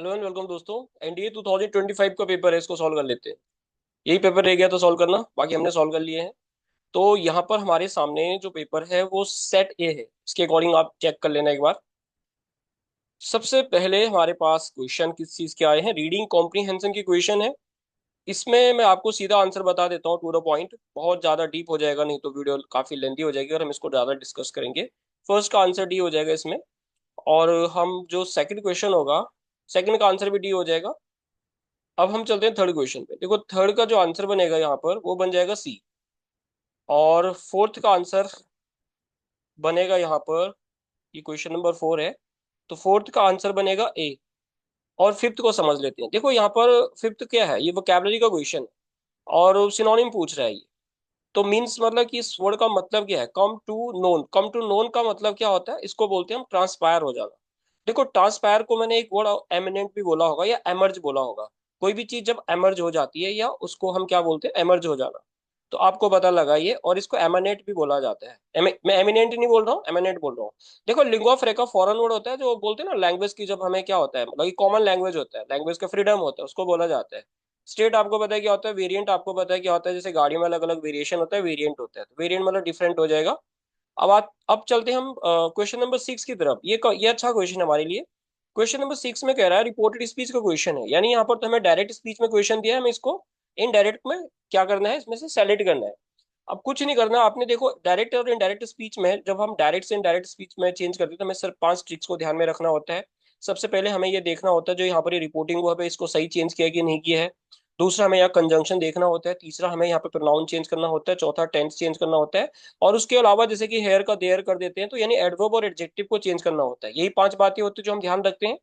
Hello and welcome दोस्तों। NDA 2025 का paper है, इसको सॉल्व कर लेते हैं। यही पेपर रह गया तो सॉल्व करना, बाकी हमने सॉल्व कर लिए हैं। तो यहाँ पर हमारे सामने जो पेपर है वो सेट ए है। इसके अकॉर्डिंग आप चेक कर लेना एक बार। सबसे पहले हमारे पास क्वेश्चन किस चीज के आए हैं, रीडिंग कॉम्प्रीहेंशन की क्वेश्चन है। इसमें मैं आपको सीधा आंसर बता देता हूँ टू द पॉइंट, बहुत ज्यादा डीप हो जाएगा, नहीं तो वीडियो काफी लेंथी हो जाएगी और हम इसको ज्यादा डिस्कस करेंगे। फर्स्ट का आंसर डी हो जाएगा इसमें। और हम जो सेकंड क्वेश्चन होगा, सेकंड का आंसर भी डी हो जाएगा। अब हम चलते हैं थर्ड क्वेश्चन पे। देखो थर्ड का जो आंसर बनेगा यहाँ पर वो बन जाएगा सी। और फोर्थ का आंसर बनेगा यहाँ पर, ये क्वेश्चन नंबर 4 है, तो फोर्थ का आंसर बनेगा ए। और फिफ्थ को समझ लेते हैं। देखो यहाँ पर फिफ्थ क्या है, ये वोकैबुलरी का क्वेश्चन है और सिनोनिम पूछ रहा है ये। तो मीन्स मतलब कि इस वर्ड का मतलब क्या है, come to known. Come to known का मतलब क्या होता है, इसको बोलते हैं हम ट्रांसपायर हो जाना। देखो ट्रांसपायर को मैंने एक वर्ड एमिनेंट भी बोला होगा या एमर्ज बोला होगा। कोई भी चीज जब एमर्ज हो जाती है या उसको हम क्या बोलते हैं, एमर्ज हो जाना। तो आपको पता लगा ये। और इसको एमिनेट भी बोला जाता है। मैं एमिनेंट नहीं बोल रहा हूँ, एमिनेट बोल रहा हूँ। देखो लिंगुआ फ्रैंका फॉरेन वर्ड होता है, जो बोलते हैं ना लैंग्वेज की, जब हमें क्या होता है मतलब कॉमन लैंग्वेज होता है, लैंग्वेज का फ्रीडम होता है, उसको बोला जाता है। स्टेट आपको पता है क्या होता है, वेरिएंट आपको पता है क्या होता है, जैसे गाड़ियों में अलग अलग वेरिएशन होता है, वेरिएंट होता है, तो वेरिएंट मतलब डिफरेंट हो जाएगा। अब चलते हैं हम क्वेश्चन नंबर 6 की तरफ। ये अच्छा क्वेश्चन है हमारे लिए। क्वेश्चन नंबर 6 में कह रहा है रिपोर्टेड स्पीच का क्वेश्चन है, यानी यहाँ पर तो हमें डायरेक्ट स्पीच में क्वेश्चन दिया है, हमें इसको इनडायरेक्ट में क्या करना है, इसमें से सेलेक्ट करना है। अब कुछ नहीं करना आपने। देखो डायरेक्ट और इनडायरेक्ट स्पीच में, जब हम डायरेक्ट से इनडायरेक्ट स्पीच में चेंज करते हैं तो हमें सिर्फ 5 ट्रिक्स को ध्यान में रखना होता है। सबसे पहले हमें ये देखना होता है जो यहाँ पर ये रिपोर्टिंग हुआ है इसको सही चेंज किया कि नहीं किया है। दूसरा हमें यहाँ कंजंक्शन देखना होता है। तीसरा हमें यहाँ पे प्रोनाउन चेंज करना होता है। चौथा टेंस चेंज करना होता है। और उसके अलावा जैसे कि हेयर का देयर कर देते हैं, तो यानी एडवर्ब और एडजेक्टिव को चेंज करना होता है। यही 5 बातें होती है जो हम ध्यान रखते हैं।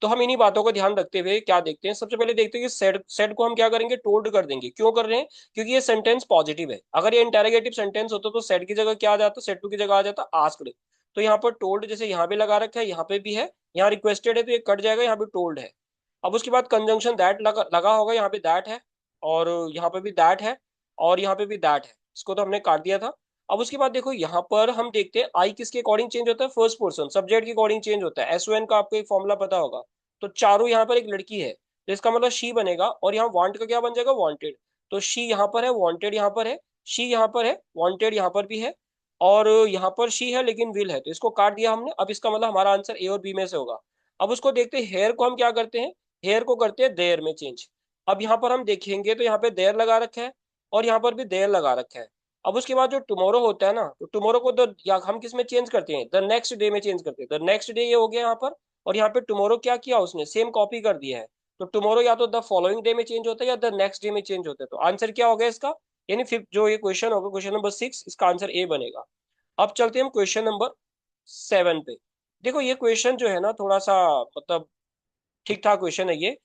तो हम इन्हीं बातों को ध्यान रखते हुए क्या देखते हैं, सबसे पहले देखते हैं कि सेट सेट को हम क्या करेंगे, टोल्ड कर देंगे। क्यों कर रहे हैं, क्योंकि ये सेंटेंस पॉजिटिव है। अगर ये इंटेरोगेटिव सेंटेंस होता तो सेट की जगह क्या आ जाता, सेट टू की जगह आ जाता आस्क्ड। तो यहाँ पर टोल्ड जैसे यहाँ पे लगा रखा है, यहाँ पे भी है। यहाँ रिक्वेस्टेड है तो ये कट जाएगा, यहाँ पे टोल्ड है। अब उसके बाद कंजंक्शन दैट लगा होगा, यहाँ पे दैट है। और यहाँ पे भी दैट है। और यहाँ पे भी दैट है, इसको तो हमने काट दिया था। अब उसके बाद देखो यहाँ पर हम देखते हैं आई किसके अकॉर्डिंग चेंज होता है, फर्स्ट पर्सन सब्जेक्ट के अकॉर्डिंग चेंज होता है। एसओएन का आपको एक फॉर्मूला पता होगा। तो चारू यहाँ पर एक लड़की है, तो इसका मतलब शी बनेगा। और यहाँ वांट का क्या बन जाएगा, वांटेड। तो शी यहाँ पर है, वांटेड यहाँ पर है। शी यहाँ पर है, वांटेड यहाँ पर भी है। और यहाँ पर शी है लेकिन विल है, तो इसको काट दिया हमने। अब इसका मतलब हमारा आंसर ए और बी में से होगा। अब उसको देखते हैं, हेयर को हम क्या करते हैं, हेयर को करते हैं देयर में चेंज। अब यहाँ पर हम देखेंगे तो यहाँ पे देयर लगा रखा है और यहाँ पर भी देयर लगा रखा है। अब उसके बाद जो टुमारो होता है ना, तो टुमारो को द या हम किस में चेंज करते हैं, द नेक्स्ट डे में चेंज करते हैं। द नेक्स्ट डे ये हो गया यहाँ पर। और यहाँ पे टुमारो क्या किया उसने, सेम कॉपी कर दिया है। तो टुमारो या तो द फॉलोइंग डे में चेंज होता है या द नेक्स्ट डे में चेंज होता है। तो आंसर क्या हो गया इसका, यानी फिफ्थ जो ये क्वेश्चन होगा, क्वेश्चन नंबर 6, इसका आंसर ए बनेगा। अब चलते हैं हम क्वेश्चन नंबर 7 पे। देखो ये क्वेश्चन जो है ना थोड़ा सा मतलब ठीक ठाक क्वेश्चन है ये।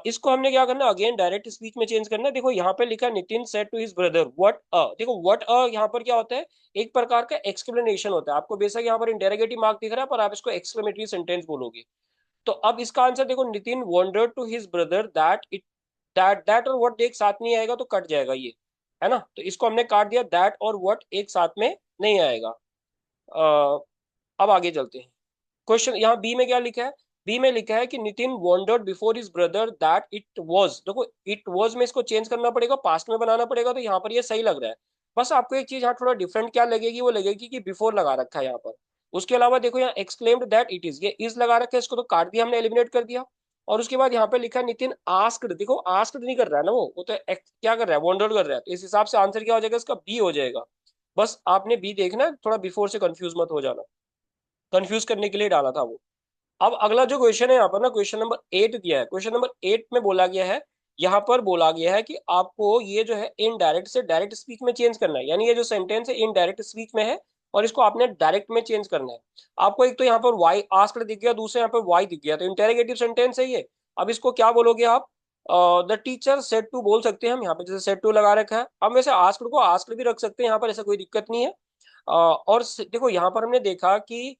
इसको हमने क्या करना, अगेन डायरेक्ट स्पीच में चेंज करना है। देखो यहाँ पे लिखा Nitin said to his brother what a. देखो व्हाट अ यहाँ पर क्या होता है, एक प्रकार का एक्सप्लेनेशन होता है। आपको बेशक यहाँ पर इंटेरोगेटिव मार्क दिख रहा है पर आप इसको एक्सक्लेमेटरी सेंटेंस बोलोगे। तो अब इसका आंसर देखो, Nitin wonder to his brother that it, that और व्हाट एक साथ नहीं आएगा तो कट जाएगा ये, है ना। तो इसको हमने काट दिया, दैट और व्हाट एक साथ में नहीं आएगा। अब आगे चलते हैं। क्वेश्चन यहाँ बी में क्या लिखा है, बी में लिखा है कि Nitin wandered before his brother that it was. देखो इट वाज में इसको चेंज करना पड़ेगा, पास्ट में बनाना पड़ेगा, तो यहाँ पर ये सही लग रहा है। बस आपको एक चीज यहाँ थोड़ा डिफरेंट क्या लगेगी, वो लगेगी कि बिफोर लगा रखा है यहाँ पर। उसके अलावा देखो यहाँ एक्सक्लेम्ड दैट इट इज, ये इज लगा रखा है, इसको तो काट दिया हमने, एलिमिनेट कर दिया। और उसके बाद यहाँ पे लिखा है नितिन आस्क्ड। देखो आस्क्ड नहीं कर रहा है ना, वो तो क्या कर रहा है, वॉन्डर्ड कर रहा है। तो इस हिसाब से आंसर क्या हो जाएगा इसका, बी हो जाएगा। बस आपने बी देखना है, थोड़ा बिफोर से कंफ्यूज मत हो जाना, कंफ्यूज करने के लिए डाला था वो। अब अगला जो क्वेश्चन है यहाँ पर ना, क्वेश्चन नंबर 8 दिया है। क्वेश्चन नंबर 8 में बोला गया है, यहाँ पर बोला गया है कि आपको ये जो है इनडायरेक्ट से डायरेक्ट स्पीच में चेंज करना है। यानी ये जो सेंटेंस है इनडायरेक्ट स्पीच में है और इसको आपने डायरेक्ट में चेंज करना है। आपको एक तो यहाँ पर वाई आस्क्ड दिख गया, दूसरे यहाँ पर वाई दिख गया, तो इंटेरोगेटिव सेंटेंस है ये। अब इसको क्या बोलोगे आप, द टीचर सेड टू बोल सकते हैं हम यहाँ पे, जैसे सेड टू लगा रखा है। अब वैसे आस्क्ड को आस्क्ड भी रख सकते हैं यहाँ पर, ऐसा कोई दिक्कत नहीं है। और देखो यहाँ पर हमने देखा कि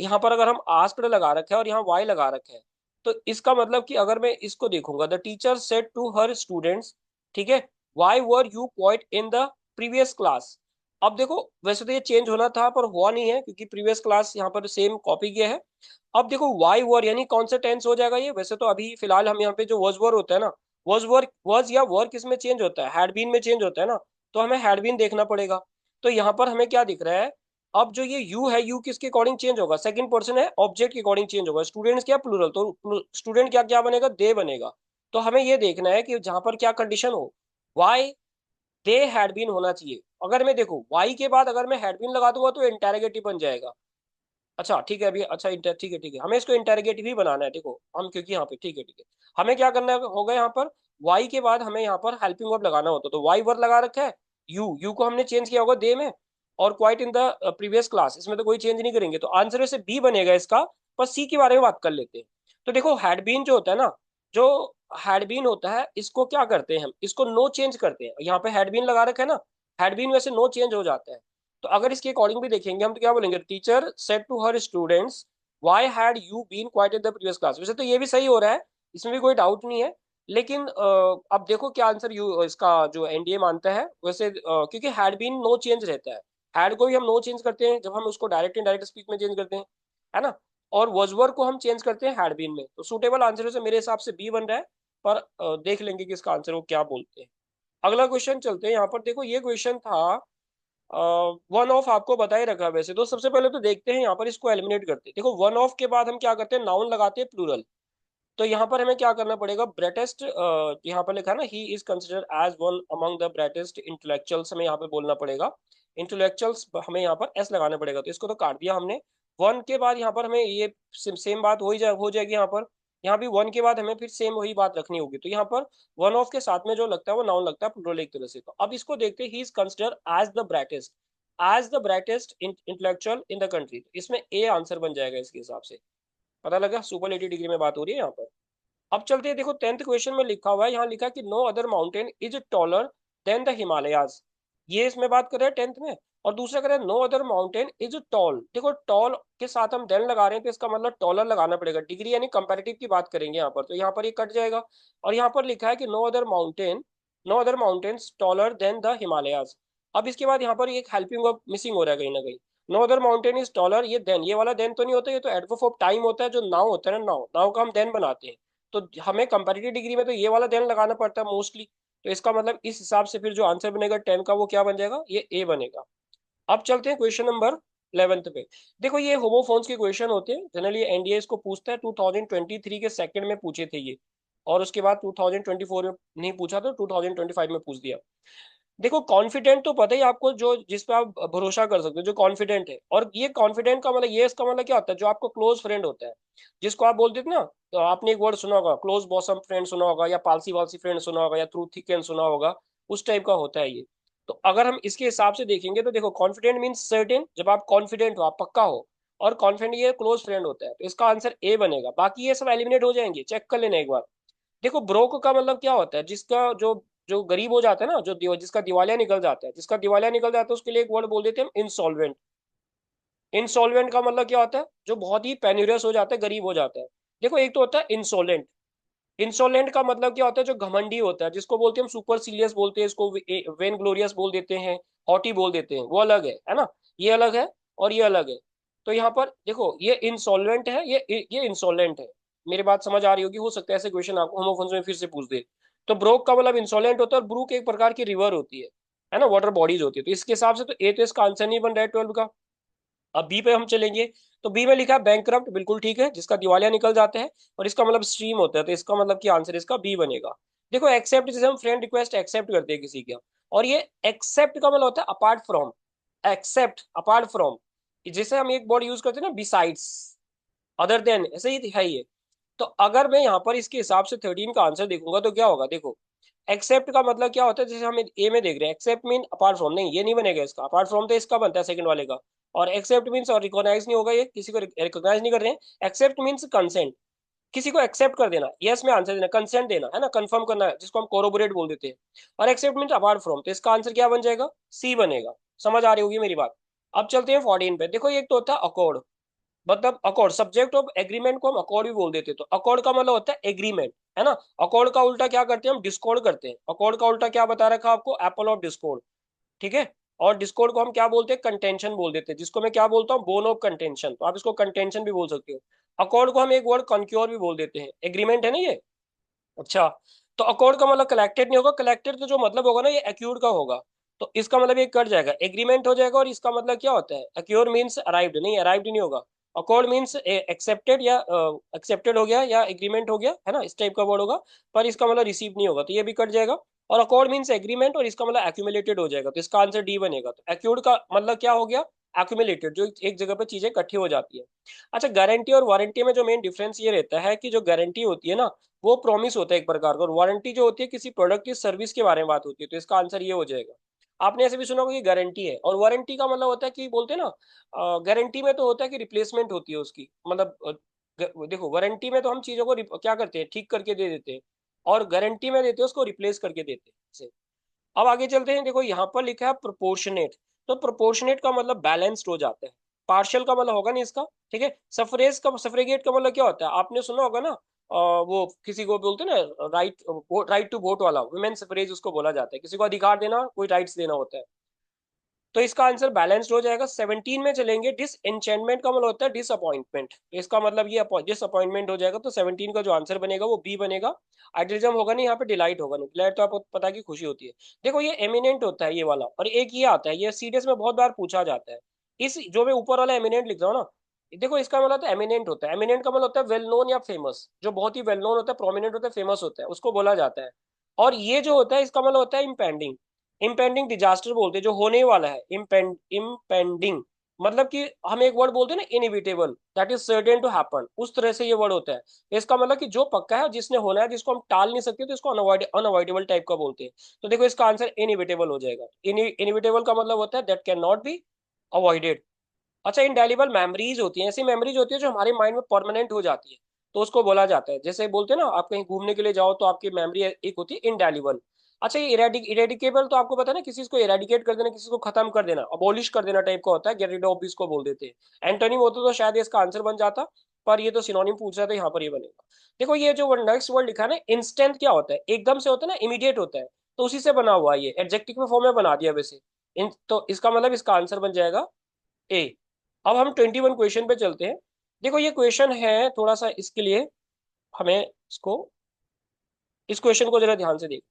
यहाँ पर अगर हम आस्क्ड लगा रखे हैं और यहाँ वाई लगा रखे हैं, तो इसका मतलब कि अगर मैं इसको देखूंगा, the teacher said to her students, ठीक है, why were you quiet in the previous class. अब देखो वैसे तो ये चेंज होना था पर हुआ नहीं है क्योंकि प्रीवियस क्लास यहाँ पर सेम कॉपी किया है। अब देखो वाई वर यानी कौन सा टेंस हो जाएगा ये, वैसे तो अभी फिलहाल हम यहाँ पे जो वॉज वर होता है ना, वॉज या वर किस में चेंज होता है, हैड बीन में चेंज होता है ना, तो हमें हैड बीन देखना पड़ेगा। तो यहाँ पर हमें क्या दिख रहा है, अब जो ये यू है, यू किसके अकॉर्डिंग चेंज होगा, सेकंड पर्सन है, ऑब्जेक्ट के अकॉर्डिंग चेंज होगा, स्टूडेंट्स क्या प्लूरल, तो स्टूडेंट क्या क्या बनेगा, दे बनेगा। तो हमें ये देखना है कि जहां पर क्या कंडीशन हो, वाई दे हैड बीन होना चाहिए। अगर मैं देखो वाई के बाद अगर मैं हैड बीन लगा दूंगा तो इंटेरोगेटिव बन जाएगा। अच्छा ठीक है अभी, अच्छा इंटर ठीक है हमें इसको इंटेरोगेटिव ही बनाना है, देखो हम क्योंकि यहाँ पे ठीक है हमें क्या करना होगा यहाँ पर, वाई के बाद हमें यहाँ पर हेल्पिंग वर्ब लगाना होता है, तो वाई वर्ब लगा रखा है, यू को हमने चेंज किया होगा दे में, और quite in the previous class, इसमें तो कोई चेंज नहीं करेंगे, तो आंसर वैसे बी बनेगा इसका। पर सी के बारे में बात कर लेते हैं। तो देखो हैड बीन जो होता है ना, जो हैड बीन होता है इसको क्या करते हैं हम, इसको नो चेंज करते हैं, यहाँ पे हैड बीन लगा रखा है ना, हैड बीन वैसे नो चेंज हो जाता है। तो अगर इसके अकॉर्डिंग भी देखेंगे हम तो क्या बोलेंगे, teacher said to her students why had you been quiet in the previous class, वैसे तो ये भी सही हो रहा है, इसमें भी कोई डाउट नहीं है। लेकिन अब देखो क्या आंसर यू इसका जो एनडीए मानता है वैसे, क्योंकि हैड बीन नो चेंज रहता है, हैड को भी हम नो चेंज करते हैं जब हम उसको डायरेक्ट इनडायरेक्ट स्पीच में चेंज करते हैं, है ना, और वॉजवर को हम चेंज करते हैं हैड बीन में, तो सूटेबल आंसर से मेरे हिसाब से बी बन रहा है। पर देख लेंगे कि इसका आंसर वो क्या बोलते हैं। अगला क्वेश्चन चलते हैं, यहाँ पर देखो ये क्वेश्चन था, वन ऑफ आपको बता ही रखा है वैसे तो, सबसे पहले तो देखते हैं यहाँ पर इसको एलिमिनेट करते हैं। देखो वन ऑफ के बाद हम क्या करते हैं, नाउन लगाते हैं प्लूरल, तो यहाँ पर हमें क्या करना पड़ेगा, ब्राइटेस्ट, यहाँ पर लिखा है ना, he is considered as one among the brightest intellectuals, हमें यहाँ पे बोलना पड़ेगा, इंटेलेक्चुअल्स हमें यहाँ पर एस लगाना पड़ेगा, तो इसको तो काट दिया हमने। वन के बाद यहाँ पर हमें ये सेम बात हो जाएगी यहाँ पर, यहाँ भी वन के बाद हमें फिर सेम वही बात रखनी होगी, तो यहाँ पर वन ऑफ के साथ में जो लगता है वो नाउन लगता है प्लूरल एक तरह से। तो अब इसको देखते हैं, he is considered as the brightest intellectual in the country, इसमें ए आंसर बन जाएगा इसके हिसाब से। पता लगा सुपर 80 डिग्री में बात हो रही है यहाँ पर। अब चलते हैं, देखो 10th क्वेश्चन में लिखा हुआ है, यहाँ लिखा है कि no other mountain is taller than the Himalayas, ये इसमें बात कर रहे हैं 10th में। और दूसरा कर रहे हैं no other mountain is tall, देखो टॉल के साथ हम देन लगा रहे हैं तो इसका मतलब टॉलर लगाना पड़ेगा, डिग्री यानी कंपैरेटिव की बात करेंगे यहाँ पर, तो यहाँ पर ये कट जाएगा। और यहाँ पर लिखा है कि no other mountains taller than the Himalayas. अब इसके बाद यहाँ पर एक हेल्पिंग वर्ब मिसिंग हो रहा है कहीं ना कहीं, no other mountain is taller, ये देन, ये वाला देन तो नहीं होता, ये तो एडवर्ब ऑफ टाइम होता है, जो नाउ होता है ना, नाउ का हम देन बनाते हैं, तो हमें कंपैरेटिव डिग्री में तो ये वाला देन लगाना पड़ता है मोस्टली। तो इसका मतलब इस हिसाब से फिर जो आंसर बनेगा 10 का वो क्या बन जाएगा, ये ए बनेगा। अब चलते हैं क्वेश्चन नंबर 11th पे। देखो ये होमोफोन्स के क्वेश्चन होते हैं जनरली, एनडीए इसको पूछता है, 2023 के सेकंड में पूछे थे ये, और उसके बाद 2024 में नहीं पूछा, तो 2025 में पूछ दिया। देखो कॉन्फिडेंट तो पता ही आपको, जो जिस पे आप भरोसा कर सकते हो, जो कॉन्फिडेंट है, और ये कॉन्फिडेंट का मतलब, ये इसका मतलब क्या होता है, जो आपको क्लोज फ्रेंड होता है, जिसको आप बोलते थे ना, तो आपने एक वर्ड सुना होगा क्लोज बॉसम फ्रेंड सुना होगा, या पालसी वालसी फ्रेंड सुना होगा, या ट्रू थिक एंड सुना होगा, उस टाइप का होता है ये। तो अगर हम इसके हिसाब से देखेंगे तो देखो कॉन्फिडेंट मीन्स सर्टेन, जब आप कॉन्फिडेंट हो, आप पक्का हो, और कॉन्फिडेंट ये क्लोज फ्रेंड होता है, तो इसका आंसर ए बनेगा। बाकी ये सब एलिमिनेट हो जाएंगे, चेक कर लेना एक बार। देखो ब्रोक का मतलब क्या होता है, जिसका जो जो गरीब हो जाता है ना, जिसका दिवालिया निकल जाता है, जिसका दिवालिया निकल जाता है उसके लिए एक वर्ड बोल देते हैं हम, इंसॉल्वेंट। इंसॉल्वेंट का मतलब क्या होता है, जो बहुत ही पेन्यूरियस हो जाता है, गरीब हो जाता है। देखो एक तो होता है इंसोलेंट, इंसोलेंट का मतलब क्या होता है, जो घमंडी होता है, जिसको बोलते हैं हम सुपर सीरियस बोलते हैं, इसको वेन ग्लोरियस बोल देते हैं, हॉटी बोल देते हैं, वो अलग है ना, ये अलग है और ये अलग है। तो यहाँ पर देखो ये इंसॉल्वेंट है, ये इंसोलेंट है। मेरी बात समझ आ रही होगी, हो सकता है ऐसे क्वेश्चन आपको होमोफोन्स में फिर से पूछ दे। तो ब्रोक का मतलब इंसोलेंट होता है, और ब्रूक एक प्रकार की रिवर होती है ना, वाटर बॉडीज होती है, तो इसके हिसाब से तो ए तो इसका आंसर नहीं बन रहा है 12 का। अब बी पे हम चलेंगे, तो बी में लिखा है बैंकरप्ट, बिल्कुल ठीक है, जिसका दिवालिया निकल जाता है, और इसका मतलब स्ट्रीम होता है, तो इसका मतलब कि आंसर इसका बी बनेगा। देखो एक्सेप्ट, जैसे हम फ्रेंड रिक्वेस्ट एक्सेप्ट करते हैं किसी का, और ये एक्सेप्ट का मतलब होता है apart from, except apart from, जैसे हम एक वर्ड यूज करते हैं ना, बिसाइड्स, अदर देन, ऐसे ही है ये। तो अगर मैं यहाँ पर इसके हिसाब से 13 का आंसर देखूंगा तो क्या होगा, देखो एक्सेप्ट का मतलब क्या होता है, जैसे हम ए में देख रहे हैं, एक्सेप्ट मीन अपार्ट फ्रॉम, नहीं ये नहीं बनेगा इसका, अपार्ट फ्रॉम तो इसका बनता है सेकंड वाले का, और एक्सेप्ट मीन्स और रिकॉग्नाइज नहीं होगा, ये किसी को रिकॉग्नाइज नहीं कर रहे हैं। एक्सेप्ट मीन्स कंसेंट, किसी को एक्सेप्ट कर देना, यस में आंसर देना, कंसेंट देना है ना, कंफर्म करना है, जिसको हम कोरोबोरेट बोल देते हैं। और एक्सेप्ट मीन्स अपार्ट फ्रॉम, तो इसका आंसर क्या बन जाएगा, सी बनेगा। समझ आ रही होगी मेरी बात। अब चलते हैं 14 पे। देखो एक तो होता है अकॉर्ड, मतलब अकॉर्ड, सब्जेक्ट ऑफ एग्रीमेंट को हम अकॉर्ड भी बोल देते हैं, तो अकॉर्ड का मतलब होता है एग्रीमेंट, है ना। अकॉर्ड का उल्टा क्या करते हैं हम, डिस्कॉर्ड करते हैं। अकॉर्ड का उल्टा क्या बता रखा आपको, एप्पल ऑफ डिस्कॉर्ड, ठीक है। और डिस्कॉर्ड को हम क्या बोलते हैं, कंटेंशन बोल देते हैं, जिसको मैं क्या बोलता हूँ, बोन ऑफ कंटेंशन, तो आप इसको कंटेंशन भी बोल सकते हो। अकॉर्ड को हम एक वर्ड कॉन्क्योर भी बोल देते हैं, एग्रीमेंट है ना ये। अच्छा, तो अकॉर्ड का मतलब कलेक्टेड नहीं होगा, कलेक्टेड तो जो मतलब होगा ना ये एक्यूर्ड का होगा, तो इसका मतलब ये कट जाएगा, एग्रीमेंट हो जाएगा। और इसका मतलब क्या होता है, एक्योर मीन्स अराइव्ड, नहीं अराइव्ड नहीं होगा। अकॉर्ड मीन्स एक्सेप्टेड, या एक्सेप्टेड हो गया या एग्रीमेंट हो गया, है ना, इस टाइप का वर्ड होगा, पर इसका मतलब रिसीव नहीं होगा, तो ये भी कट जाएगा। और अकॉर्ड मीन्स एग्रीमेंट, और इसका मतलब एक्यूमुलेटेड हो जाएगा, तो इसका आंसर डी बनेगा। तो एक्यूर्ड का मतलब क्या हो गया, एक्यूमुलेटेड, जो एक जगह पे चीजें इकट्ठी हो जाती है। अच्छा, गारंटी और वारंटी में जो मेन डिफरेंस ये रहता है कि जो गारंटी होती है ना, वो प्रॉमिस होता है एक प्रकार का, और वारंटी जो होती है किसी प्रोडक्ट की सर्विस के बारे में बात होती है, तो इसका आंसर ये हो जाएगा। आपने ऐसे भी सुना होगा कि गारंटी है, और वारंटी का मतलब होता है कि बोलते हैं ना, गारंटी में तो होता है कि रिप्लेसमेंट होती है उसकी, मतलब देखो वारंटी में तो हम चीजों को क्या करते हैं, ठीक करके दे देते हैं, और गारंटी में देते हैं उसको रिप्लेस करके देते हैं। अब आगे चलते हैं, देखो यहाँ पर लिखा है प्रोपोर्शनेट, तो प्रोपोर्शनेट का मतलब बैलेंस्ड हो जाता है, पार्शियल का मतलब होगा नहीं इसका, ठीक है। सफरेज का, सफरेगेट का मतलब क्या होता है, आपने सुना होगा ना, वो किसी को बोलते हैं ना, राइट, राइट टू वोट वाला, वुमेन सफरेज उसको बोला जाता है, किसी को अधिकार देना, कोई राइट्स देना होता है। तो इसका आंसर बैलेंस्ड हो जाएगा। 17 में चलेंगे, डिसएंचेंटमेंट का मतलब होता है डिसअपॉइंटमेंट, इसका मतलब ये डिसअपॉइंटमेंट हो जाएगा, तो 17 का जो आंसर बनेगा वो बी बनेगा। आइडियलिज्म होगा नहीं यहाँ पे, डिलाइट होगा नहीं, डिलाइट तो आपको पता है कि खुशी होती है। देखो ये एमिनेंट होता है ये वाला, और एक ये आता है, ये सीडीएस में बहुत बार पूछा जाता है। इस जो मैं ऊपर वाला एमिनेंट लिख रहा हूँ ना, देखो इसका मतलब तो एमिनेंट होता है, एमिनेंट का मतलब होता है वेल नोन या फेमस, जो बहुत ही वेल नोन होता है, प्रोमिनेंट होता है, फेमस होता है, उसको बोला जाता है। और ये जो होता है इसका मतलब होता है इम्पेंडिंग, इम्पेंडिंग डिजास्टर बोलते हैं, जो होने वाला है, इम्पेंडिंग, मतलब कि हम एक वर्ड बोलते हैं ना, inevitable, that is certain to happen, उस तरह से ये वर्ड होता है। इसका मतलब कि जो पक्का है, जिसने होना है, जिसको हम टाल नहीं सकते, तो इसको अनअवॉइडेबल टाइप का बोलते हैं। तो देखो इसका आंसर इनएविटेबल हो जाएगा। इनएविटेबल का मतलब होता है that can not be avoided. अच्छा, इंडेलिबल मेमोरीज होती हैं, ऐसी मेमोरीज होती है जो हमारे माइंड में परमानेंट हो जाती है, तो उसको बोला जाता है, जैसे बोलते हैं ना, आप कहीं घूमने के लिए जाओ तो आपकी मेमोरी एक होती है इंडेलिबल। अच्छा, ये इरेडिकेबल तो आपको पता है ना, किसी को इरेडिकेट कर देना, किसी को खत्म कर देना, अबॉलिश कर देना टाइप का होता है, गेट रिड ऑफ इसको बोल देते हैं। एंटोनिम होता तो शायद इसका आंसर बन जाता, पर ये तो सिनोनिम पूछ रहा था, यहाँ पर ये बनेगा। देखो ये जो नेक्स्ट वर्ड लिखा है ना, इंस्टेंट, क्या होता है, एकदम से होता है ना, इमीडिएट होता है, तो उसी से बना हुआ है, ये एडजेक्टिव में फॉर्म में बना दिया वैसे। तो इसका मतलब इसका आंसर बन जाएगा ए। अब हम 21 क्वेश्चन पे चलते हैं। देखो ये क्वेश्चन है थोड़ा सा, इसके लिए हमें इसको, इस क्वेश्चन को जरा ध्यान से देख।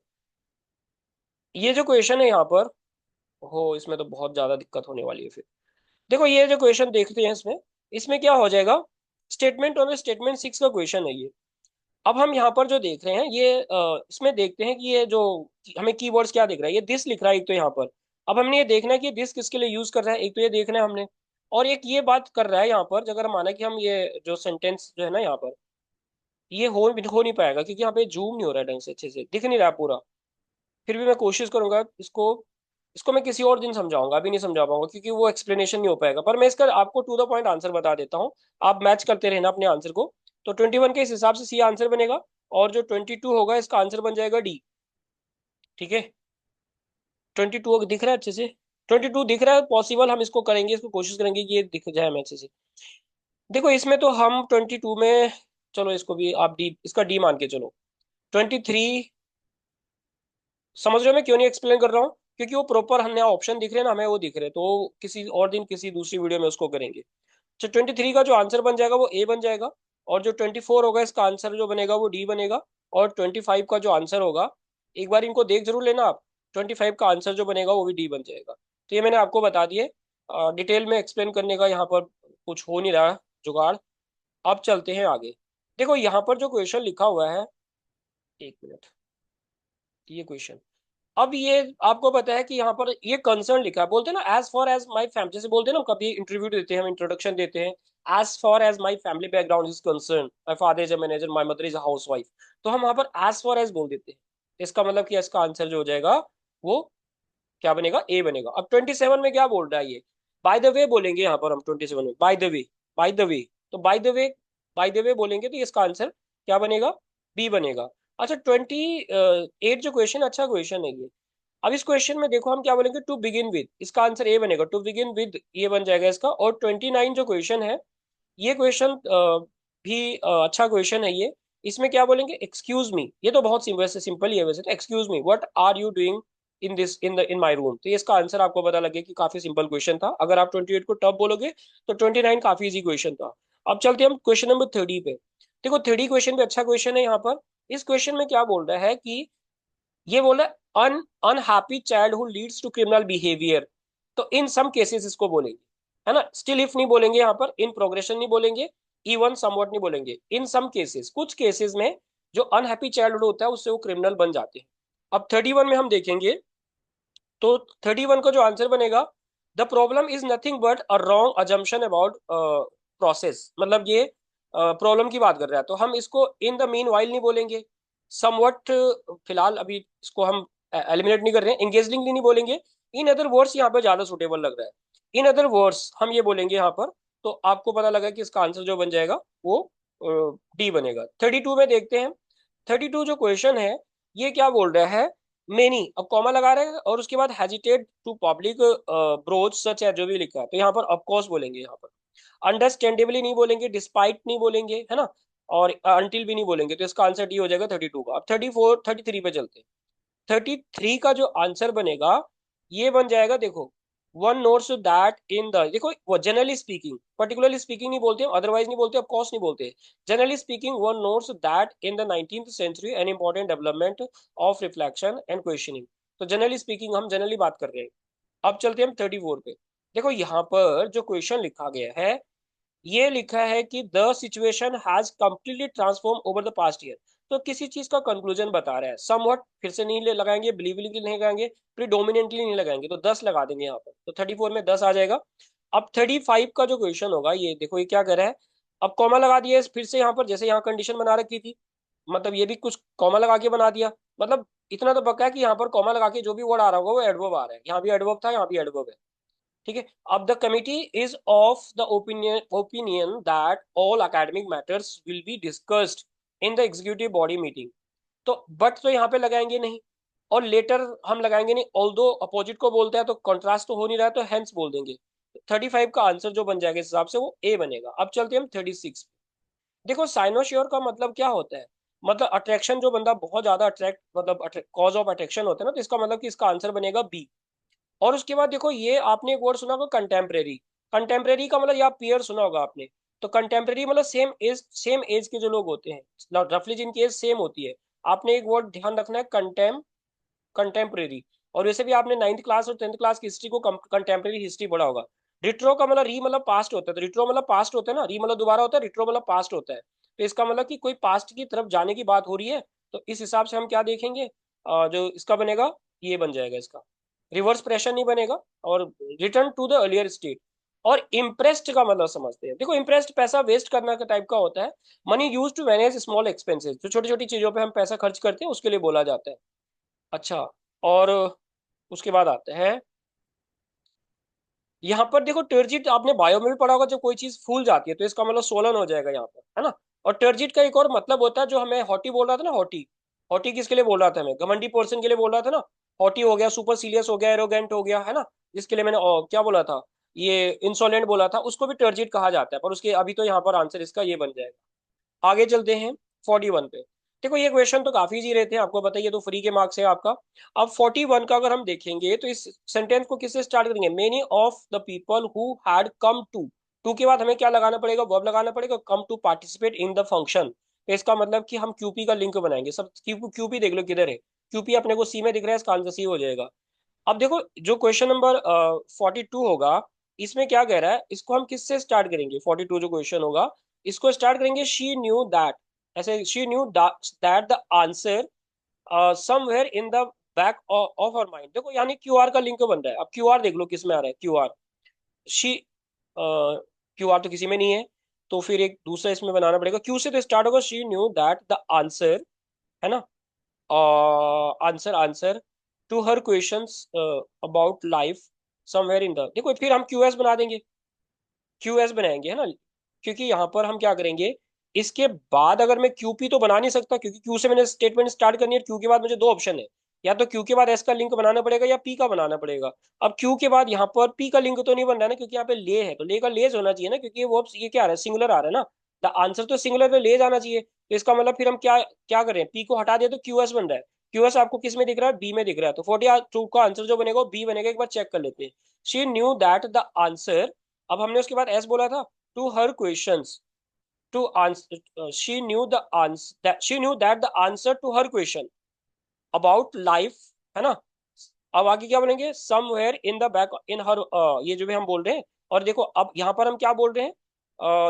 ये जो क्वेश्चन है यहाँ पर, हो इसमें तो बहुत ज्यादा दिक्कत होने वाली है फिर। देखो ये जो क्वेश्चन देखते हैं इसमें, इसमें क्या हो जाएगा, स्टेटमेंट ऑन स्टेटमेंट 6 का क्वेश्चन है ये। अब हम यहाँ पर जो देख रहे हैं ये, इसमें देखते हैं कि ये जो हमें कीवर्ड्स क्या दिख रहा है, ये दिस लिख रहा है एक तो यहाँ पर। अब हमने ये देखना है कि दिस किसके लिए यूज कर रहा है, एक तो ये देखना है हमने। और एक ये बात कर रहा है यहाँ पर, अगर माना कि हम ये जो सेंटेंस जो है ना यहाँ पर, ये हो नहीं पाएगा, क्योंकि यहाँ पे जूम नहीं हो रहा है ढंग से, अच्छे से दिख नहीं रहा पूरा। फिर भी मैं कोशिश करूंगा इसको, इसको मैं किसी और दिन समझाऊंगा, अभी नहीं समझा पाऊंगा, क्योंकि वो एक्सप्लेनेशन नहीं हो पाएगा, पर मैं इसका आपको टू द पॉइंट आंसर बता देता हूँ। आप मैच करते रहना अपने आंसर को। तो 21 के इस हिसाब से सी आंसर बनेगा, और जो 22 होगा इसका आंसर बन जाएगा डी। ठीक है, 22 दिख रहा है अच्छे से, 22 दिख रहा है, पॉसिबल, हम इसको करेंगे, इसको कोशिश करेंगे कि ये दिख जाए हमें अच्छे से। देखो इसमें तो हम 22 में, चलो इसको भी आप डी, इसका डी मान के चलो। 23, समझ रहे हो मैं क्यों नहीं एक्सप्लेन कर रहा हूँ, क्योंकि वो प्रॉपर हमें ऑप्शन दिख रहे हैं ना, हमें वो दिख रहे हैं, तो किसी और दिन किसी दूसरी वीडियो में उसको करेंगे। तो 23 का जो आंसर बन जाएगा वो ए बन जाएगा, और जो 24 होगा इसका आंसर जो बनेगा वो डी बनेगा, और 25 का जो आंसर होगा, एक बार इनको देख जरूर लेना आप, 25 का आंसर जो बनेगा वो भी डी बन जाएगा। तो ये मैंने आपको बता दिए, डिटेल में एक्सप्लेन करने का यहाँ पर कुछ हो नहीं रहा जुगाड़। अब चलते हैं आगे। देखो यहाँ पर जो क्वेश्चन लिखा हुआ है, एक मिनट, ये क्वेश्चन, अब ये आपको पता है कि यहाँ पर ये कंसर्न लिखा है, बोलते हैं ना as for as my family, जैसे बोलते हैं ना, कभी इंटरव्यू देते हैं हम, इंट्रोडक्शन देते हैं, as for as my family background is concern, my father is a manager, my mother is a housewife, तो हम वहां पर एज फॉर एज बोल देते हैं। इसका मतलब कि इसका आंसर जो हो जाएगा वो क्या बनेगा, ए बनेगा। अब 27 में क्या बोल रहा है ये, बाय द वे बोलेंगे यहाँ पर हम 27 में, by the way, by the way, तो बाय द वे बोलेंगे, तो इसका आंसर क्या बनेगा, बी बनेगा। अच्छा, 28 जो क्वेश्चन, अच्छा क्वेश्चन है ये। अब इस क्वेश्चन में देखो हम क्या बोलेंगे, टू बिगिन विद, इसका आंसर ए बनेगा, टू बिगिन विद ये बन जाएगा इसका। और 29 जो क्वेश्चन है, ये क्वेश्चन भी अच्छा क्वेश्चन है ये। इसमें क्या बोलेंगे, एक्सक्यूज मी, ये तो बहुत वैसे सिंपल ही है वैसे, तो excuse me, what are you doing in my room. तो ये इसका आंसर आपको पता लगे कि काफी सिंपल क्वेश्चन था। अगर आप 28 को टफ बोलोगे तो 29 काफी इजी क्वेश्चन था। अब चलते हैं हम क्वेश्चन नंबर 30 पे। देखो 30 क्वेश्चन भी अच्छा क्वेश्चन है। यहाँ पर इस क्वेश्चन में क्या बोल रहा है कि ये बोला un unhappy child who leads to criminal behaviour. तो इन सम केसेस इसको बोलेंगे, है ना। स्टिल इफ नहीं बोलेंगे, यहाँ पर इन प्रोग्रेशन नहीं बोलेंगे, इवन समवट नहीं बोलेंगे, इन सम केसेस, कुछ केसेस में जो अनहैप्पी चाइल्डहुड होता है उससे वो क्रिमिनल बन जाते हैं। अब 31 में हम देखेंगे तो 31 का जो आंसर बनेगा, the problem is nothing but a wrong assumption about process. मतलब ये प्रॉब्लम की बात कर रहा है, तो हम इसको इन द मीन वाइल नहीं बोलेंगे, समवट फिलहाल अभी इसको हम एलिमिनेट नहीं कर रहे हैं, एंगेजिंगली नहीं बोलेंगे, इन अदर वर्ड्स यहाँ पे ज्यादा सुटेबल लग रहा है। इन अदर वर्ड्स हम ये बोलेंगे यहाँ पर। तो आपको पता लगा कि इसका आंसर जो बन जाएगा वो डी बनेगा। 32 में देखते हैं। 32 जो क्वेश्चन है ये क्या बोल रहा है, मेनी, अब कॉमा लगा रहे हैं और उसके बाद हेजिटेट टू पब्लिक ब्रोच सच है जो भी लिखा है, तो यहाँ पर ऑफकोर्स बोलेंगे। यहाँ पर अंडरस्टैंडेबली नहीं बोलेंगे, डिस्पाइट नहीं बोलेंगे, है ना, और अनटिल भी नहीं बोलेंगे। तो इसका आंसर डी हो जाएगा 32 का। अब 34 33 पे चलते हैं। 33 का जो आंसर बनेगा ये बन जाएगा, देखो, one notes that in the, देखो वो जनरली स्पीकिंग, पर्टिकुलरली स्पीकिंग नहीं बोलते, अदरवाइज नहीं बोलते, ऑफ कोर्स नहीं बोलते, generally speaking one notes that in the 19th century an important development of reflection and questioning. तो जनरली स्पीकिंग हम जनरली बात कर रहे हैं। अब चलते हैं हम 34 पे। देखो यहाँ पर जो क्वेश्चन लिखा गया है ये लिखा है कि the situation has completely transform over the past year. तो किसी चीज का कंक्लूजन बता रहा है। समवट फिर से नहीं लगाएंगे, बिलीवली नहीं लगाएंगे, प्रीडोमिनेंटली नहीं लगाएंगे, तो 10 लगा देंगे यहाँ पर। तो 34 में 10 आ जाएगा। अब 35 का जो क्वेश्चन होगा, ये देखो ये क्या कर रहा है, अब कॉमा लगा दिया फिर से यहाँ पर, जैसे यहाँ कंडीशन बना रखी थी, मतलब ये भी कुछ कॉमा लगा के बना दिया। मतलब इतना तो पक्का है कि यहाँ पर कॉमा लगा के जो भी वर्ड आ रहा होगा वो एडवर्ब आ रहा है। यहाँ भी एडवर्ब था, यहाँ भी एडवर्ब है, ठीक है। अब the committee is of the opinion that all academic matters will be discussed in the executive body meeting. तो बट तो यहाँ पे लगाएंगे नहीं, और लेटर हम लगाएंगे नहीं, ऑल्दो अपोजिट को बोलते हैं तो कॉन्ट्रास्ट तो हो नहीं रहा है, तो हेंस बोल देंगे। 35 का आंसर जो बन जाएगा इस हिसाब से वो ए बनेगा। अब चलते हैं हम 36। देखो साइनोश्योर का मतलब क्या होता है, मतलब अट्रैक्शन, जो बंदा बहुत ज्यादा अट्रैक्ट, मतलब कॉज ऑफ अट्रैक्शन होता है ना, तो इसका मतलब कि इसका आंसर बनेगा बी। और उसके बाद देखो ये आपने एक वर्ड सुना होगा कंटेम्प्रेरी। कंटेम्प्रेरी का मतलब, या पीयर सुना होगा आपने। तो कंटेम्प्रेरी मतलब सेम एज के जो लोग होते हैं, रफली जिनकी एज सेम होती है। आपने एक वर्ड ध्यान रखना है, कंटेम्प्रेरी। और वैसे भी आपने 9th क्लास और 10th क्लास की हिस्ट्री को कंटेम्प्रेरी हिस्ट्री पढ़ा होगा। रिट्रो का मतलब, री मतलब पास्ट होता है, तो रिट्रो मतलब पास्ट होता है ना, री मतलब दोबारा होता है, रिट्रो मतलब पास्ट होता है। तो इसका मतलब कि कोई पास्ट की तरफ जाने की बात हो रही है। तो इस हिसाब से हम क्या देखेंगे, जो इसका बनेगा ये बन जाएगा इसका, रिवर्स प्रेशर नहीं बनेगा, और return to the earlier state. और इम्प्रेस्ड का मतलब समझते हैं। देखो इम्प्रेस्ड पैसा वेस्ट करना का टाइप का होता है। Money use to manage small expenses, जो छोटी छोटी चीजों पे हम पैसा खर्च करते हैं उसके लिए बोला जाता है। अच्छा, और उसके बाद आते हैं यहाँ पर, देखो टर्जिट आपने बायो में भी पढ़ा होगा, जब कोई चीज फूल जाती है तो इसका मतलब सोलन हो जाएगा यहाँ पर, है ना। और टर्जिट का एक और मतलब होता है, जो हमें हॉटी बोल रहा था ना, हॉटी, हॉटी किसके लिए बोल रहा था, हमें घमंडी पर्सन के लिए बोल रहा था ना। हॉटी हो गया, सुपर सीरियस हो गया, एरोगेंट हो गया, है ना, जिसके लिए मैंने क्या बोला था, ये इंसोलेंट बोला था, उसको भी टर्जिट कहा जाता है। पर उसके अभी तो यहाँ पर आंसर इसका ये बन जाएगा। आगे चलते हैं 41 पे। देखो ये क्वेश्चन तो काफी इजी रहते हैं, आपको बताइए, तो फ्री के मार्क्स है आपका। अब 41 का अगर हम देखेंगे तो इस सेंटेंस को किससे स्टार्ट करेंगे, many of the people who had come to के बाद हमें क्या लगाना पड़ेगा, वर्ब लगाना पड़ेगा, come to participate in the function. तो इसका मतलब कि हम क्यूपी का लिंक बनाएंगे। सब क्यूपी देख लो किधर है, क्यूपी अपने को सी में दिख रहा है, इसका आंसर सी हो जाएगा। अब देखो जो क्वेश्चन नंबर 42 होगा, इसमें क्या कह रहा है, इसको हम किससे स्टार्ट करेंगे, 42 जो क्वेश्चन होगा इसको स्टार्ट करेंगे शी न्यू दैट, ऐसे she knew that the answer somewhere in the back of our mind. देखो यानी क्यूआर का लिंक बन रहा है। अब क्यूआर देख लो किस में आ रहा है, क्यूआर शी, क्यूआर तो किसी में नहीं है, तो फिर एक दूसरा इसमें बनाना पड़ेगा। क्यू से तो स्टार्ट होगा, she knew that the answer, है ना, answer answer to her questions about life somewhere in the, देखो फिर हम क्यूएस बना देंगे, क्यूएस बनाएंगे, है ना। क्योंकि यहाँ पर हम क्या करेंगे, इसके बाद अगर मैं क्यूपी तो बना नहीं सकता, क्योंकि क्यू से मैंने स्टेटमेंट स्टार्ट करनी है, क्यू के बाद मुझे दो ऑप्शन है, या तो क्यू के बाद एस का लिंक बनाना पड़ेगा या पी का बनाना पड़ेगा। अब क्यू के बाद यहाँ पर पी का लिंक तो नहीं बन रहा है ना, क्योंकि यहाँ पे ले है, तो ले का लेज होना चाहिए ना, क्योंकि वो ये क्या आ रहा है, सिंगुलर आ रहा है ना। द आंसर तो सिंगुलर पे ले जाना चाहिए, तो इसका मतलब फिर हम क्या क्या करें, पी को हटा दिया तो क्यू एस बन रहा है। क्यूएस आपको किस में दिख रहा है? बी में दिख रहा है। तो 42 का आंसर जो बनेगा वो बी बनेगा। एक बार चेक कर लेते हैं। She knew that the answer, अब हमने उसके बाद एस बोला था, to her questions, to answer, she knew that the answer to her question about life, है ना। अब आगे क्या बोलेंगे? Somewhere in the back in her, ये जो भी हम बोल रहे हैं। और देखो अब यहाँ पर हम क्या बोल रहे हैं,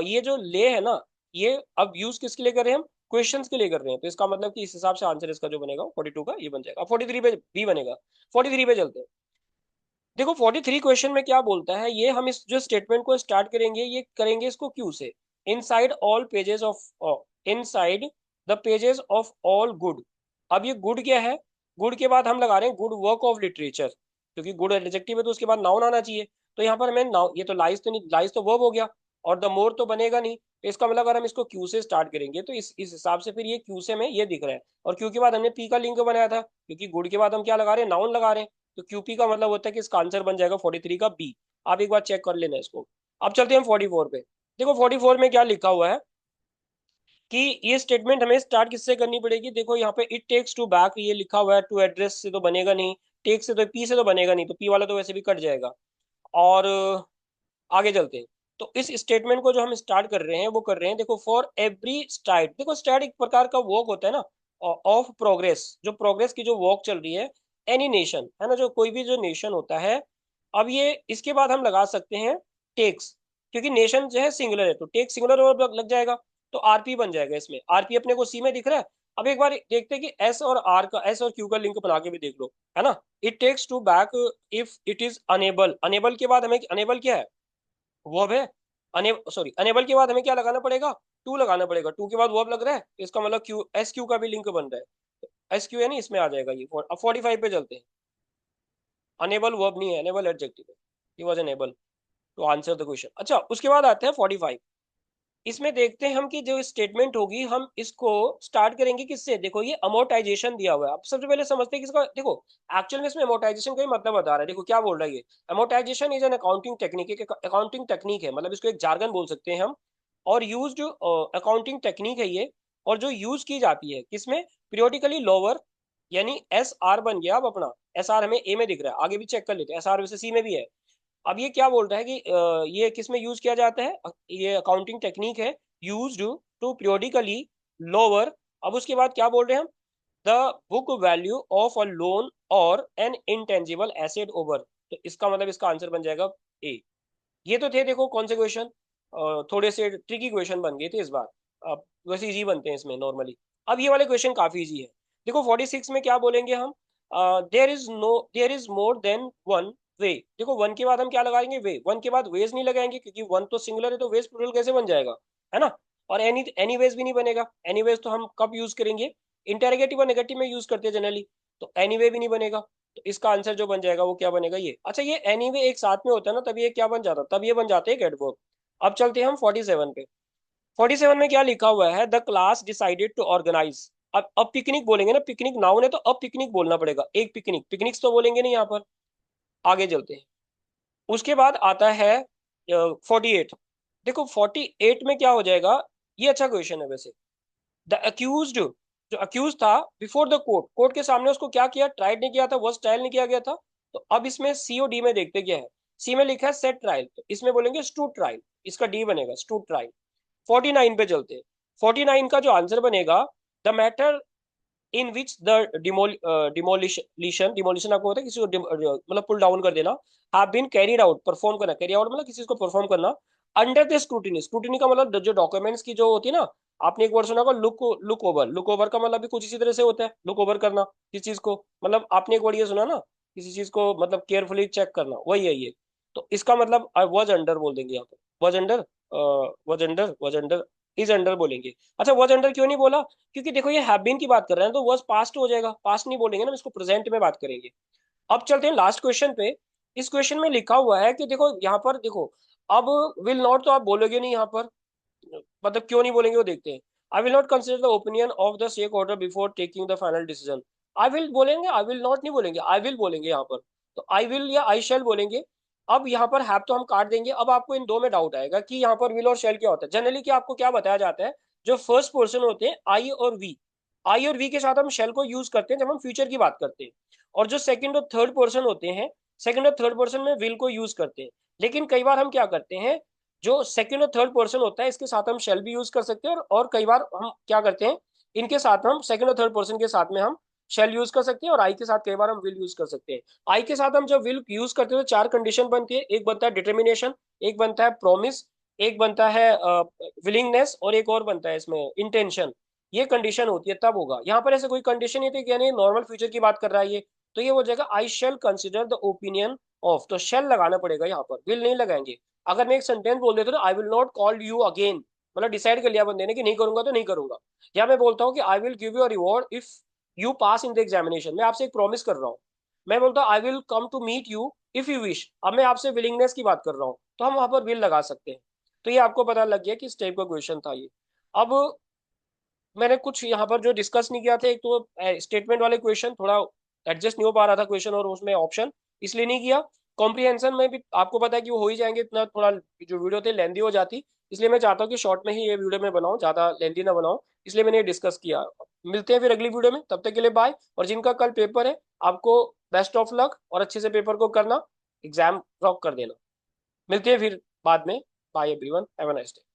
ये जो ले है ना, ये अब यूज किसके लिए कर रहे हैं हम? क्वेश्चंस के लिए कर रहे हैं। तो इसका मतलब कि इस हिसाब से आंसर इसका जो बनेगा 42 का ये बन जाएगा। अब 43 पे बी बनेगा। 43 पे चलते हैं। देखो 43 क्वेश्चन में क्या बोलता है, ये हम इस जो स्टेटमेंट को स्टार्ट करेंगे, ये करेंगे इसको क्यू से। Inside all pages of, inside the pages of all good. अब ये गुड क्या है? गुड के बाद हम लगा रहे हैं गुड वर्क ऑफ लिटरेचर, क्योंकि गुड एडजेक्टिव है तो उसके बाद नाउन आना चाहिए। तो यहाँ पर हमें नाउन, ये तो लाइज तो नहीं, लाइज तो वर्ब हो गया, और द मोर तो बनेगा नहीं। तो इसका मतलब अगर हम इसको क्यू से स्टार्ट करेंगे तो इस हिसाब से फिर ये क्यू से में ये दिख रहा है। और क्यू के बाद हमने पी का लिंक बनाया था, क्योंकि गुड के बाद हम क्या लगा रहे हैं? नाउन लगा रहे हैं। तो क्यूपी का मतलब होता है कि इसका आंसर बन जाएगा 43 का बी। आप एक बार चेक कर लेना इसको। अब चलते हैं हम 44 पे। देखो 44 में क्या लिखा हुआ है कि ये स्टेटमेंट हमें स्टार्ट किससे करनी पड़ेगी? देखो यहाँ पे इट टेक्स टू बैक ये लिखा हुआ है, टू एड्रेस से तो बनेगा नहीं, टेक से तो पी से तो बनेगा नहीं, तो पी वाला तो वैसे भी कट जाएगा। और आगे चलते हैं। तो इस स्टेटमेंट को जो हम स्टार्ट कर रहे हैं वो कर रहे हैं, देखो फॉर एवरी स्ट्राइड। देखो स्ट्राइड एक प्रकार का वॉक होता है ना, ऑफ प्रोग्रेस, जो प्रोग्रेस की जो वॉक चल रही है। एनी नेशन, है ना, जो कोई भी जो नेशन होता है। अब ये इसके बाद हम लगा सकते हैं टेक्स, क्योंकि नेशन जो है सिंगुलर है, तो टेक सिंगुलर और लग जाएगा। तो आरपी बन जाएगा इसमें। आरपी अपने को सी में दिख रहा है। अब एक बार देखते हैं कि एस और आर का, एस और क्यू का लिंक बना के भी देख लो, है ना। It takes to back if it is unable. Unable के बाद हमें, अनेबल क्या है? वर्ब है। सॉरी, अनेबल के बाद हमें क्या लगाना पड़ेगा? टू लगाना पड़ेगा। टू के बाद वर्ब लग रहा है, तो इसका मतलब क्यू, एस क्यू का भी लिंक बन रहा है। एस क्यू है नहीं, इसमें आ जाएगा ये। अब 45 पे चलते हैं। अनेबल वर्ब नहीं है, अनेबल एडजेक्टिव है। He was unable to answer the question. अच्छा, उसके बाद आते हैं 45। इसमें देखते हैं हम कि जो स्टेटमेंट होगी हम इसको स्टार्ट करेंगे किससे? देखो ये अमोर्टाइजेशन दिया हुआ है। अब सबसे पहले समझते हैं किसका। देखो एक्चुअल में इसमें अमोर्टाइजेशन का ही मतलब बता रहा है। देखो क्या बोल रहा है ये, amortisation is an accounting technique. एक अकाउंटिंग टेक्निक है, मतलब इसको एक जार्गन बोल सकते हैं हम। और यूज अकाउंटिंग टेक्निक है ये। और जो यूज की जाती है किसमें? पीरियोडिकली लोअर, यानी एस आर बन गया। अब अपना एस आर हमें ए में दिख रहा है, आगे भी चेक कर लेते हैं, एस आर वैसे सी में भी है। अब ये क्या बोल रहा है कि ये किस में यूज किया जाता है? ये अकाउंटिंग टेक्निक है, यूज्ड टू periodically लोअर। अब उसके बाद क्या बोल रहे हैं हम? The book value of a loan और एन इंटेंजिबल एसेट ओवर। तो इसका मतलब इसका आंसर बन जाएगा ए। ये तो थे देखो कौन से क्वेश्चन, थोड़े से ट्रिकी क्वेश्चन बन गए थे इस बार। अब वैसे इजी बनते हैं इसमें नॉर्मली। अब ये वाले क्वेश्चन काफी इजी है। देखो 46 में क्या बोलेंगे हम? There is more than one way. देखो वन के बाद हम क्या लगाएंगे? वे। वन के बाद वेज नहीं लगाएंगे, क्योंकि वन तो सिंगुलर है, तो वेज प्लूरल कैसे बन जाएगा, है ना। और एनी वेज भी नहीं बनेगा। एनी वेज तो हम कब यूज करेंगे? इंटेरोगेटिव और नेगेटिव में यूज करते हैं जनरली। तो एनी वे भी नहीं बनेगा। तो इसका आंसर जो बन जाएगा वो क्या बनेगा? ये। अच्छा, ये एनीवे एक साथ में होता है ना, तब ये क्या बन जाता? तब ये बन जाते हैं एडवर्ब। अब चलते हैं हम 47 पे। 47 में क्या लिखा हुआ है? The class decided to organise. अब पिकनिक बोलेंगे ना, पिकनिक नाउन है तो अब पिकनिक बोलना पड़ेगा। एक पिकनिक, पिकनिक्स तो बोलेंगे नहीं यहाँ पर। आगे चलते हैं। उसके बाद आता है 48। देखो 48 में क्या हो जाएगा? ये अच्छा क्वेश्चन है वैसे। द अक्यूज्ड, जो अक्यूज था, बिफोर द कोर्ट, कोर्ट के सामने उसको क्या किया? ट्राइड नहीं किया था, वर्स ट्रायल नहीं किया गया था। तो अब इसमें सी और डी में देखते क्या है। सी में लिखा है सेट ट्रायल, तो इसमें बोलेंगे स्टूड ट्रायल। इसका डी बनेगा स्टूड ट्रायल। 49 पे चलते हैं। 49 का जो आंसर बनेगा, the matter in which the demolition, demolition आपको होता है किसी को मतलब पुल डाउन कर देना, have been carried out, perform करना। कैरी आउट मतलब किसी को परफॉर्म करना। अंडर द स्क्रूटिनी, स्क्रूटिनी का मतलब जो डॉक्यूमेंट्स की जो होती है ना, आपने एक वर्ड सुना होगा look, look over. Look over का मतलब भी कुछ इसी तरह से होता है, लुक ओवर करना किसी चीज को। मतलब आपने एक वर्ड ये सुना ना, किसी चीज को मतलब केयरफुली चेक करना, वही है ये। तो इसका मतलब वॉज अंडर बोल देंगे यहाँ पर। Was under, was under, was under, is under बोलेंगे। अच्छा, वॉज अंडर क्यों नहीं बोला? क्योंकि देखो ये हैव बीन की बात कर रहे हैं, तो वॉज पास्ट हो जाएगा, पास्ट नहीं बोलेंगे ना, इसको प्रेजेंट में बात करेंगे। अब चलते हैं लास्ट क्वेश्चन पे। इस क्वेश्चन में लिखा हुआ है कि देखो यहाँ पर देखो, अब विल नॉट तो आप बोलोगे नहीं यहाँ पर, मतलब क्यों नहीं बोलेंगे वो देखते हैं। I will not consider the opinion of the stakeholder before taking the final decision. I will बोलेंगे, आई विल नॉट नहीं बोलेंगे, आई विल बोलेंगे यहाँ पर। तो आई विल या आई शैल बोलेंगे। अब यहाँ पर हैव तो हम काट देंगे। अब आपको इन दो में डाउट आएगा कि यहाँ पर विल और शैल क्या होता है। जनरली क्या आपको क्या बताया जाता है? जो फर्स्ट पर्सन होते हैं आई और वी, आई और वी के साथ हम शेल को यूज करते हैं जब हम फ्यूचर की बात करते हैं, और जो सेकंड और थर्ड पर्सन होते हैं, सेकंड और थर्ड पर्सन में विल को यूज करते हैं। लेकिन कई बार हम क्या करते हैं, जो सेकंड और थर्ड पर्सन होता है इसके साथ हम शेल भी यूज कर सकते हैं, और कई बार हम क्या करते हैं, इनके साथ हम सेकंड और थर्ड पर्सन के साथ में हम शेल यूज कर सकते हैं, और आई के साथ कई बार हम विल यूज कर सकते हैं। आई के साथ हम जब विल यूज करते हैं तो चार कंडीशन बनती है, एक बनता है डिटर्मिनेशन, एक बनता है प्रॉमिस, एक बनता है विलिंगनेस, और एक और बनता है इसमें इंटेंशन। ये कंडीशन होती है तब होगा। यहाँ पर ऐसे कोई कंडीशन नहीं थी, यानी नॉर्मल फ्यूचर की बात कर रहा है ये, तो ये हो जाएगा I shall consider the opinion of, तो शेल लगाना पड़ेगा यहाँ पर, विल नहीं लगाएंगे। अगर मैं एक सेंटेंस बोल देता हूँ I will not call you again, मतलब डिसाइड कर लिया बंदे ने कि नहीं करूंगा तो नहीं करूंगा। या मैं बोलता हूँ कि I will give you a reward if you pass in the examination, मैं आपसे एक प्रॉमिस कर रहा हूँ। मैं बोलता हूँ I will come to meet you if you wish, अब मैं आपसे विलिंगनेस की बात कर रहा हूँ, तो हम वहां पर विल लगा सकते हैं। तो ये आपको पता लग गया कि इस टाइप का क्वेश्चन था ये। अब मैंने कुछ यहाँ पर जो डिस्कस नहीं किया था, एक तो स्टेटमेंट वाले क्वेश्चन थोड़ा एडजस्ट नहीं हो पा रहा था क्वेश्चन और उसमें ऑप्शन, इसलिए नहीं किया। कॉम्प्रिहेंशन में भी आपको पता है कि वो हो ही जाएंगे, इतना थोड़ा जो वीडियो थे लेंदी हो जाती, इसलिए मैं चाहता हूँ कि शॉर्ट में ही ये वीडियो में बनाऊँ, ज़्यादा लेंदी ना बनाऊँ, इसलिए मैंने ये डिस्कस किया। मिलते हैं फिर अगली वीडियो में, तब तक के लिए बाय। और जिनका कल पेपर है आपको बेस्ट ऑफ लक, और अच्छे से पेपर को करना, एग्जाम रॉक कर देना। मिलते हैं फिर बाद में। Bye everyone, have a nice day.